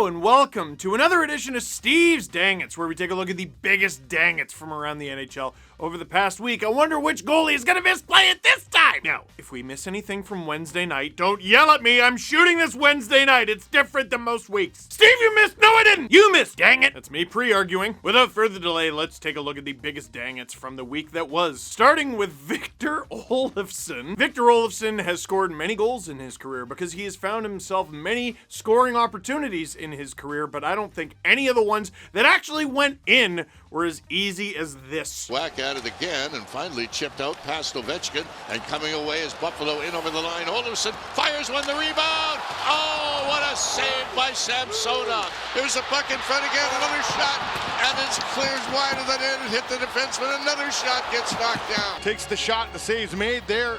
Hello and welcome to another edition of Steve's Dangits, where we take a look at the biggest dangits from around the NHL over the past week. I wonder which goalie is going to misplay it this time. Now, if we miss anything from Wednesday night, don't yell at me. I'm shooting this Wednesday night. It's different than most weeks. Steve, you missed. No, I didn't. You missed. Dang it. That's me pre-arguing. Without further delay, let's take a look at the biggest dangits from the week that was. Starting with Victor Olofsson. Victor Olofsson has scored many goals in his career because he has found himself many scoring opportunities in his career, but I don't think any of the ones that actually went in were as easy as this. Whack at it again and finally chipped out past Ovechkin, and coming away is Buffalo in over the line. Olofsson fires one, the rebound. Oh, what a save by Samsonov. There's a puck in front again, another shot, and it clears wide of the net and hit the defenseman. Another shot gets knocked down. Takes the shot, the save's made. There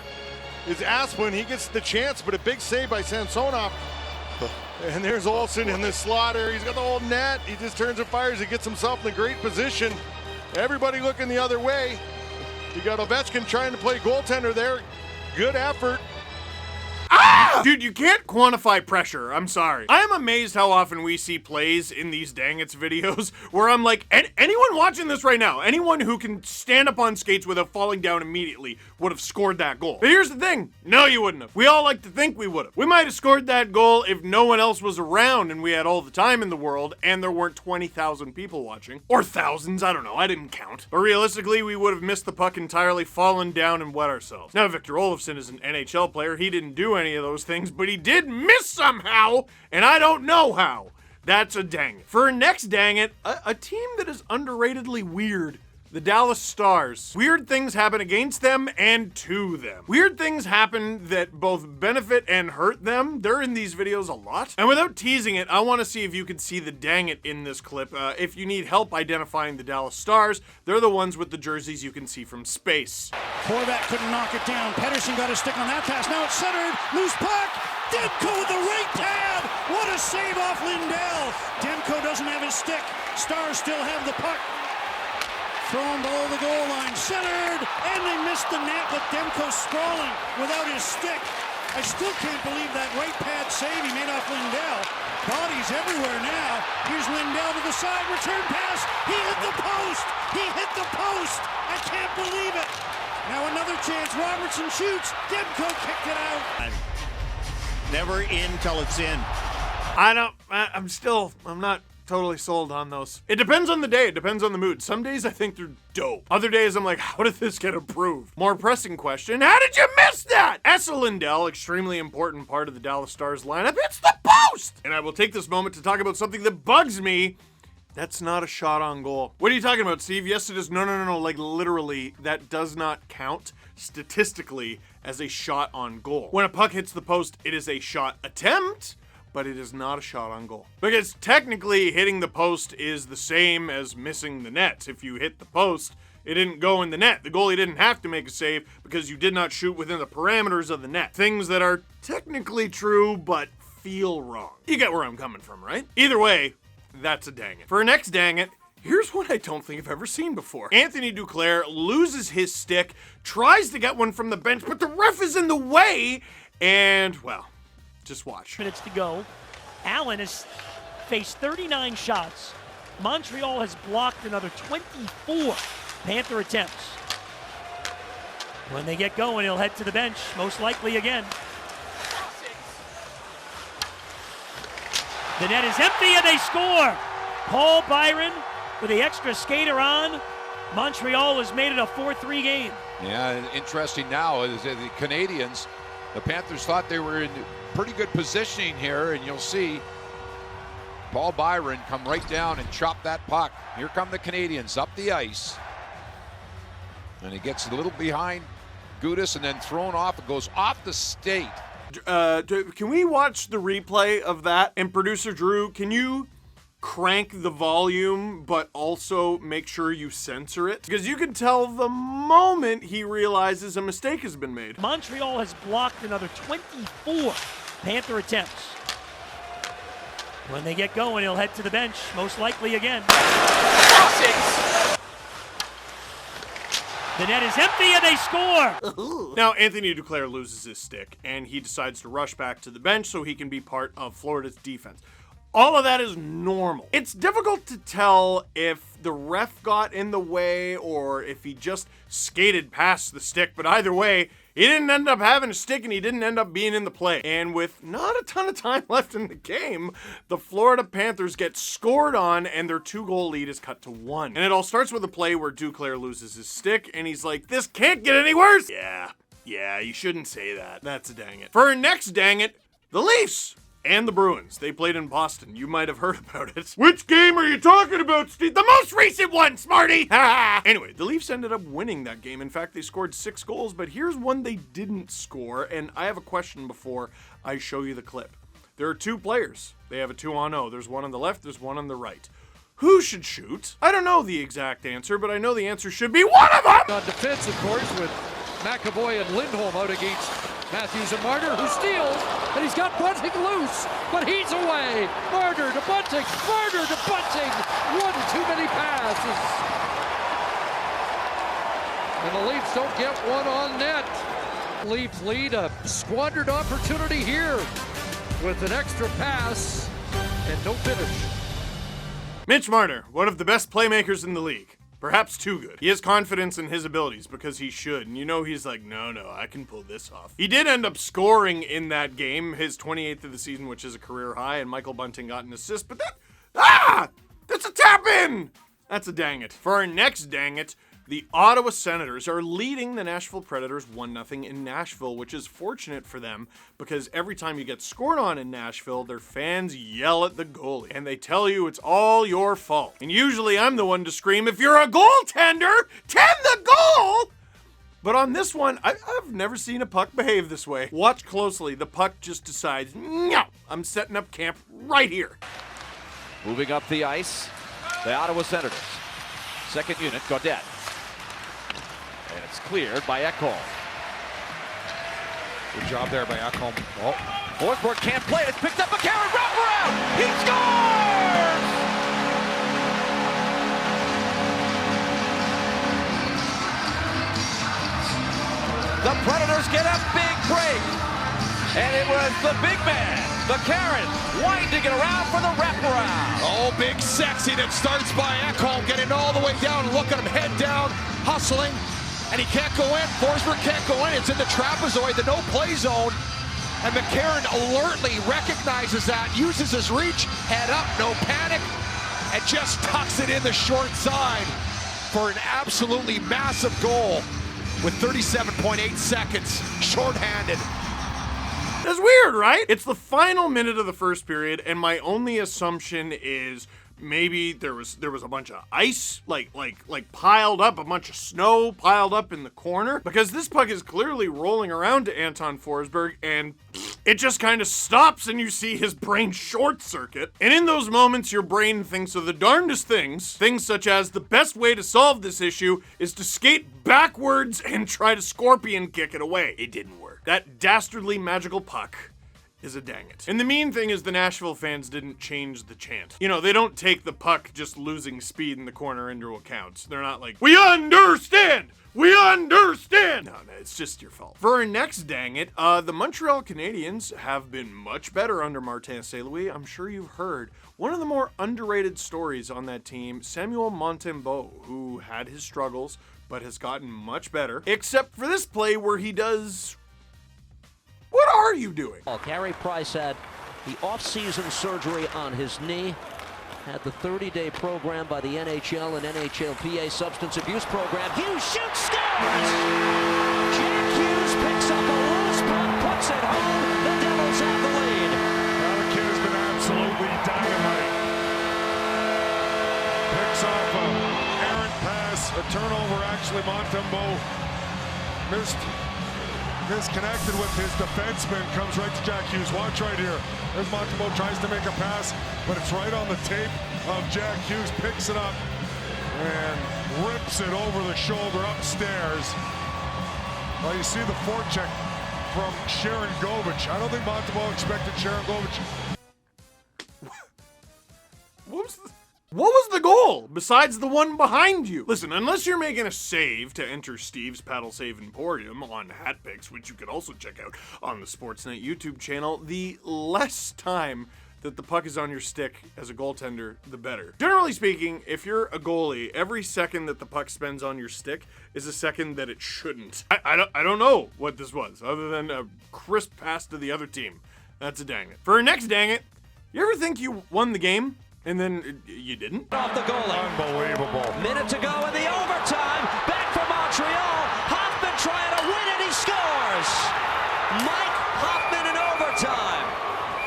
is Asplund. He gets the chance, but a big save by Samsonov. And there's Olsen in the slaughter. He's got the whole net. He just turns and fires. He gets himself in a great position. Everybody looking the other way. You got Ovechkin trying to play goaltender there. Good effort. Ah! Dude, you can't quantify pressure. I'm sorry. I am amazed how often we see plays in these Dangits videos where I'm like, anyone watching this right now, anyone who can stand up on skates without falling down immediately would have scored that goal. But here's the thing. No, you wouldn't have. We all like to think we would have. We might have scored that goal if no one else was around and we had all the time in the world and there weren't 20,000 people watching. Or thousands, I don't know. I didn't count. But realistically, we would have missed the puck entirely, fallen down, and wet ourselves. Now, Victor Olofsson is an NHL player. He didn't do any of those things, but he did miss somehow, and I don't know how. That's a dang it. For our next dang it, a team that is underratedly weird. The Dallas Stars. Weird things happen against them and to them. Weird things happen that both benefit and hurt them. They're in these videos a lot. And without teasing it, I want to see if you can see the dang it in this clip. If you need help identifying the Dallas Stars, they're the ones with the jerseys you can see from space. Horvat couldn't knock it down. Pettersson got a stick on that pass. Now it's centered. Loose puck. Demko with the right pad. What a save off Lindell. Demko doesn't have his stick. Stars still have the puck. Thrown below the goal line, centered, and they missed the net with Demko sprawling without his stick. I still can't believe that right pad save he made off Lindell. Bodies everywhere now. Here's Lindell to the side, return pass. He hit the post. He hit the post. I can't believe it. Now another chance. Robertson shoots. Demko kicked it out. Never in till it's in. I'm not totally sold on those. It depends on the day. It depends on the mood. Some days I think they're dope. Other days I'm like, how did this get approved? More pressing question, how did you miss that? Esa Lindell, extremely important part of the Dallas Stars lineup, hits the post! And I will take this moment to talk about something that bugs me. That's not a shot on goal. What are you talking about, Steve? Yes, it is. No. Like, literally, that does not count statistically as a shot on goal. When a puck hits the post, it is a shot attempt, but it is not a shot on goal. Because technically, hitting the post is the same as missing the net. If you hit the post, it didn't go in the net. The goalie didn't have to make a save because you did not shoot within the parameters of the net. Things that are technically true, but feel wrong. You get where I'm coming from, right? Either way, that's a dang it. For our next dang it, here's what I don't think I've ever seen before. Anthony Duclair loses his stick, tries to get one from the bench, but the ref is in the way, and, well, just watch. Minutes to go. Allen has faced 39 shots. Montreal has blocked another 24 Panther attempts. When they get going, he'll head to the bench, most likely again. The net is empty and they score. Paul Byron with the extra skater on. Montreal has made it a 4-3 game. Yeah, interesting now is that the Canadians, the Panthers thought they were in pretty good positioning here, and you'll see Paul Byron come right down and chop that puck. Here come the Canadians up the ice. And he gets a little behind Gudas and then thrown off. It goes off the skate. Can we watch the replay of that? And producer Drew, can you crank the volume, but also make sure you censor it? Because you can tell the moment he realizes a mistake has been made. Montreal has blocked another 24 Panther attempts. When they get going, he'll head to the bench, most likely again. The net is empty and they score! Now, Anthony Duclair loses his stick, and he decides to rush back to the bench so he can be part of Florida's defense. All of that is normal. It's difficult to tell if the ref got in the way or if he just skated past the stick, but either way, he didn't end up having a stick and he didn't end up being in the play. And with not a ton of time left in the game, the Florida Panthers get scored on and their 2-goal lead is cut to 1. And it all starts with a play where Duclair loses his stick and he's like, this can't get any worse. Yeah, you shouldn't say that. That's a dang it. For our next dang it, the Leafs and the Bruins. They played in Boston. You might have heard about it. Which game are you talking about, Steve? The most recent one, Smarty! Anyway, the Leafs ended up winning that game. In fact, they scored 6 goals, but here's one they didn't score, and I have a question before I show you the clip. There are 2 players. They have a 2-on-0. There's one on the left, there's one on the right. Who should shoot? I don't know the exact answer, but I know the answer should be one of them! On defense, of course, with McAvoy and Lindholm out against Matthews and Marner, who steals, and he's got Bunting loose, but he's away. Marner to Bunting, Marner to Bunting. One too many passes. And the Leafs don't get one on net. Leafs lead, a squandered opportunity here with an extra pass and no finish. Mitch Marner, one of the best playmakers in the league. Perhaps too good. He has confidence in his abilities because he should, and you know he's like, no, I can pull this off. He did end up scoring in that game, his 28th of the season, which is a career high, and Michael Bunting got an assist, but that's a tap-in! That's a dang it. For our next dang it, the Ottawa Senators are leading the Nashville Predators 1-0 in Nashville, which is fortunate for them because every time you get scored on in Nashville, their fans yell at the goalie and they tell you it's all your fault. And usually I'm the one to scream, if you're a goaltender, tend the goal! But on this one, I've never seen a puck behave this way. Watch closely. The puck just decides, no, I'm setting up camp right here. Moving up the ice, the Ottawa Senators. Second unit, Gaudette. And it's cleared by Ekholm. Good job there by Ekholm. Oh, Forsberg can't play it. It's picked up. McCarron, wraparound. He scores! The Predators get a big break. And it was the big man, McCarron, winding it around for the wraparound. Oh, big sexy that starts by Ekholm, getting all the way down. Look at him, head down, hustling. And he can't go in. Forsberg can't go in. It's in the trapezoid, the no-play zone. And McCarron alertly recognizes that, uses his reach, head up, no panic, and just tucks it in the short side for an absolutely massive goal with 37.8 seconds, shorthanded. That's weird, right? It's the final minute of the first period, and my only assumption is maybe there was a bunch of ice, like piled up, a bunch of snow piled up in the corner, because this puck is clearly rolling around to Anton Forsberg, and it just kind of stops, and you see his brain short circuit. And in those moments, your brain thinks of the darndest things such as the best way to solve this issue is to skate backwards and try to scorpion kick it away. It didn't work. That dastardly magical puck is a dang it. And the mean thing is the Nashville fans didn't change the chant. You know, they don't take the puck just losing speed in the corner into account. They're not like, we understand! We understand! No, it's just your fault. For our next dang it, the Montreal Canadiens have been much better under Martin St. Louis. I'm sure you've heard. One of the more underrated stories on that team, Samuel Montembeault, who had his struggles, but has gotten much better. Except for this play where he does... What are you doing? Carey Price had the off-season surgery on his knee, had the 30-day program by the NHL and NHLPA substance abuse program. Hughes shoots, scores! Jack Hughes picks up a loose puck, puts it home. The Devils have the lead. Well, the kid has been absolutely dynamite. Picks off a errant pass, a turnover. Actually, Montembeault misconnected with his defenseman, comes right to Jack Hughes. Watch right here. There's Montembeault, tries to make a pass, but it's right on the tape of Jack Hughes, picks it up and rips it over the shoulder upstairs. Well, you see the forecheck from Sharon Govich. I don't think Montembeault expected Sharon Govich. What was the goal besides the one behind you? Listen, unless you're making a save to enter Steve's Paddle Save Emporium on Hat Picks, which you can also check out on the Sportsnet YouTube channel, the less time that the puck is on your stick as a goaltender, the better. Generally speaking, if you're a goalie, every second that the puck spends on your stick is a second that it shouldn't. I don't know what this was, other than a crisp pass to the other team. That's a dang it. For our next dang it, you ever think you won the game and then you didn't? Off the goalie. Unbelievable. Minute to go in the overtime. Back for Montreal. Hoffman trying to win it. He scores. Mike Hoffman in overtime.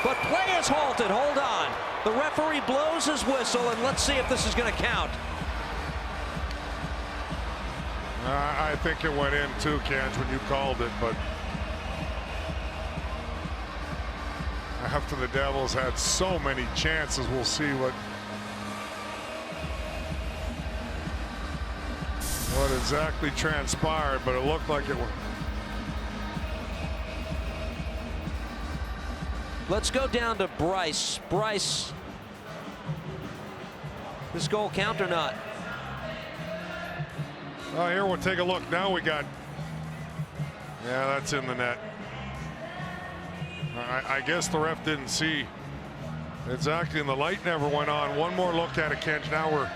But play is halted. Hold on. The referee blows his whistle, and let's see if this is going to count. I think it went in too, Kenj, when you called it, but after the Devils had so many chances, we'll see what exactly transpired, but it looked like it was. Let's go down to Bryce. Bryce, this goal count or not? Oh, here we'll take a look. Now we got, yeah, that's in the net. I guess the ref didn't see exactly, and the light never went on. One more look at it, Kenj. Now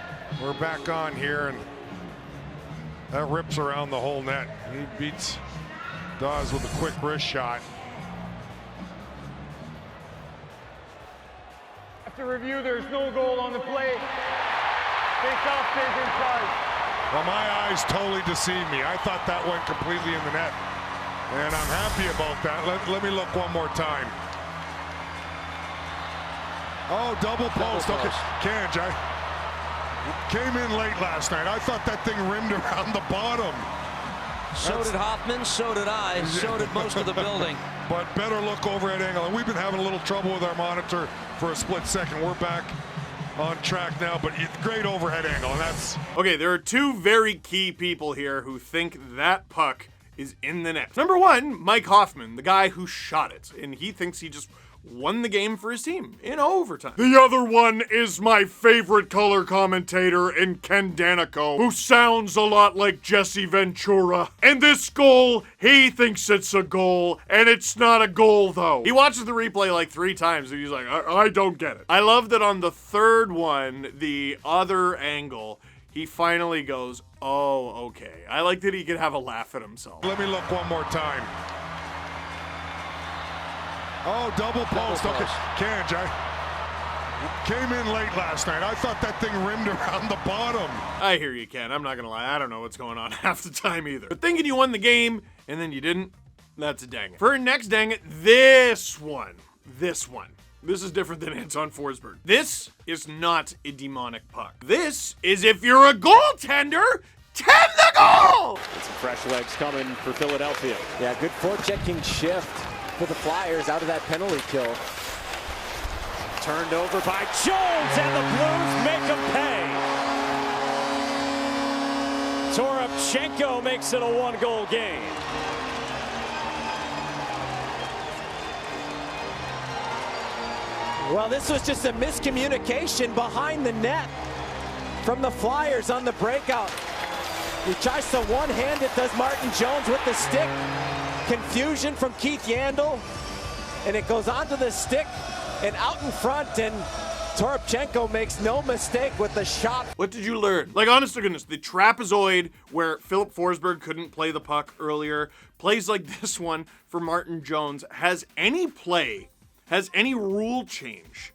we're back on here, and that rips around the whole net. He beats Dawes with a quick wrist shot. After review, there's no goal on the play. Face-off stays inside. Well, my eyes totally deceived me. I thought that went completely in the net, and I'm happy about that. Let me look one more time. Oh, double post. Okay, Kenj, I came in late last night. I thought that thing rimmed around the bottom. So did Hoffman, so did I, so did most of the building. But better look over at Angle. And we've been having a little trouble with our monitor for a split second. We're back on track now, but great overhead angle, and that's... Okay, there are two very key people here who think that puck is in the net. Number one, Mike Hoffman, the guy who shot it, and he thinks he just won the game for his team in overtime. The other one is my favorite color commentator in Ken Danico, who sounds a lot like Jesse Ventura. And this goal, he thinks it's a goal, and it's not a goal though. He watches the replay like 3 times and he's like, I don't get it. I love that on the third one, the other angle, he finally goes, oh, okay. I like that he could have a laugh at himself. Let me look one more time. Oh, double post. Okay, Kenj, I came in late last night. I thought that thing rimmed around the bottom. I hear you, Ken. I'm not gonna lie. I don't know what's going on half the time either. But thinking you won the game and then you didn't, that's a dang it. For our next dang it, this one. This is different than Anton Forsberg. This is not a demonic puck. This is if you're a goaltender, tend the goal! Some fresh legs coming for Philadelphia. Yeah, good forechecking shift for the Flyers out of that penalty kill. Turned over by Jones, and the Blues make him pay. Toropchenko makes it a 1-goal game. Well, this was just a miscommunication behind the net from the Flyers on the breakout. He tries to one-hand it, does Martin Jones with the stick. Confusion from Keith Yandel, and it goes onto the stick and out in front, and Toropchenko makes no mistake with the shot. What did you learn? Like, honest to goodness, the trapezoid where Philip Forsberg couldn't play the puck earlier, plays like this one for Martin Jones, has any rule change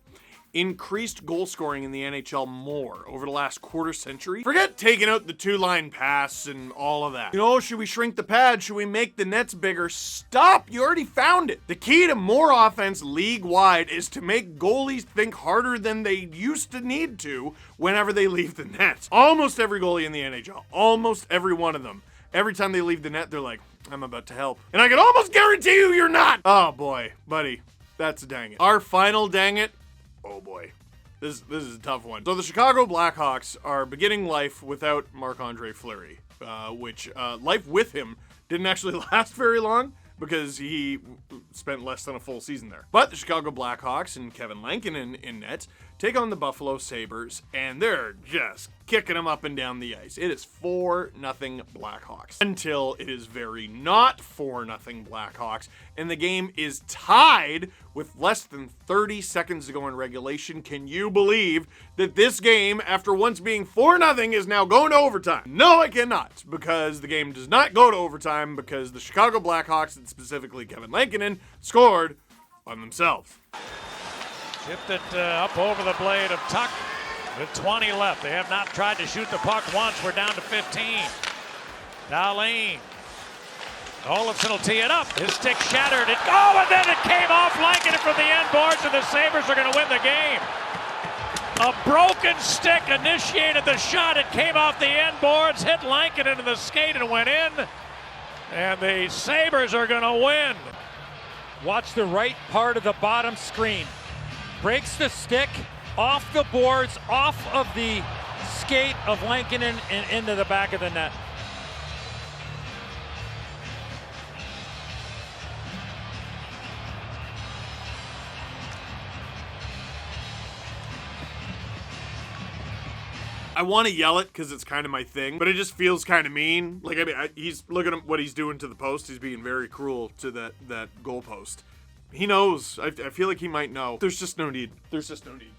increased goal scoring in the NHL more over the last quarter century? Forget taking out the 2-line pass and all of that. You know, should we shrink the pad? Should we make the nets bigger? Stop! You already found it. The key to more offense league-wide is to make goalies think harder than they used to need to whenever they leave the net. Almost every goalie in the NHL, almost every one of them, every time they leave the net, they're like, I'm about to help. And I can almost guarantee you're not! Oh boy, buddy, that's a dang it. Our final dang it, oh boy, this is a tough one. So the Chicago Blackhawks are beginning life without Marc-Andre Fleury, which life with him didn't actually last very long because he spent less than a full season there. But the Chicago Blackhawks and Kevin Lankin in net take on the Buffalo Sabres, and they're just kicking them up and down the ice. It is 4-0 Blackhawks. Until it is very not 4-0 Blackhawks, and the game is tied with less than 30 seconds to go in regulation. Can you believe that this game, after once being 4-0, is now going to overtime? No, I cannot, because the game does not go to overtime because the Chicago Blackhawks, and specifically Kevin Lankinen, scored on themselves. Tipped it up over the blade of Tuck with 20 left. They have not tried to shoot the puck once. We're down to 15. Dahlin. Olofsson will tee it up. His stick shattered. And then it came off Lankinen from the end boards, and the Sabres are going to win the game. A broken stick initiated the shot. It came off the end boards, hit Lankinen in the skate, and went in. And the Sabres are going to win. Watch the right part of the bottom screen. Breaks the stick off the boards, off of the skate of Lankinen and into the back of the net. I want to yell it because it's kind of my thing, but it just feels kind of mean. Like, I mean, he's looking at what he's doing to the post. He's being very cruel to that goal post. He knows. I feel like he might know. There's just no need. There's just no need.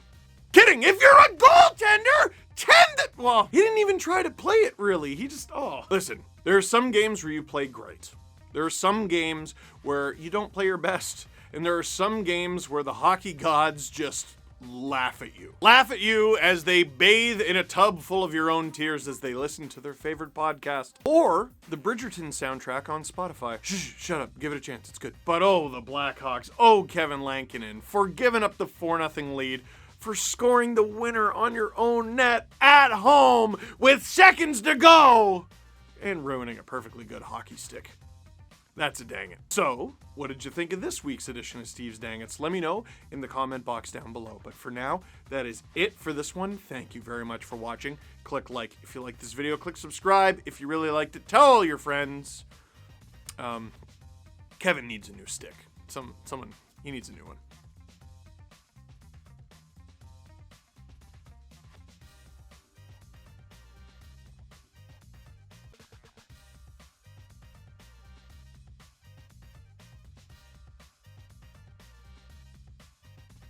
Kidding! If you're a goaltender, tend it. Well, he didn't even try to play it, really. He just, Listen, there are some games where you play great. There are some games where you don't play your best. And there are some games where the hockey gods just laugh at you. Laugh at you as they bathe in a tub full of your own tears as they listen to their favorite podcast. Or the Bridgerton soundtrack on Spotify. Shut up. Give it a chance. It's good. But the Blackhawks. Kevin Lankinen for giving up the 4-0 lead. For scoring the winner on your own net at home with seconds to go. And ruining a perfectly good hockey stick. That's a dang it. So, what did you think of this week's edition of Steve's Dang It's? Let me know in the comment box down below. But for now, that is it for this one. Thank you very much for watching. Click like if you like this video. Click subscribe if you really liked it. Tell all your friends. Kevin needs a new stick. Someone, he needs a new one.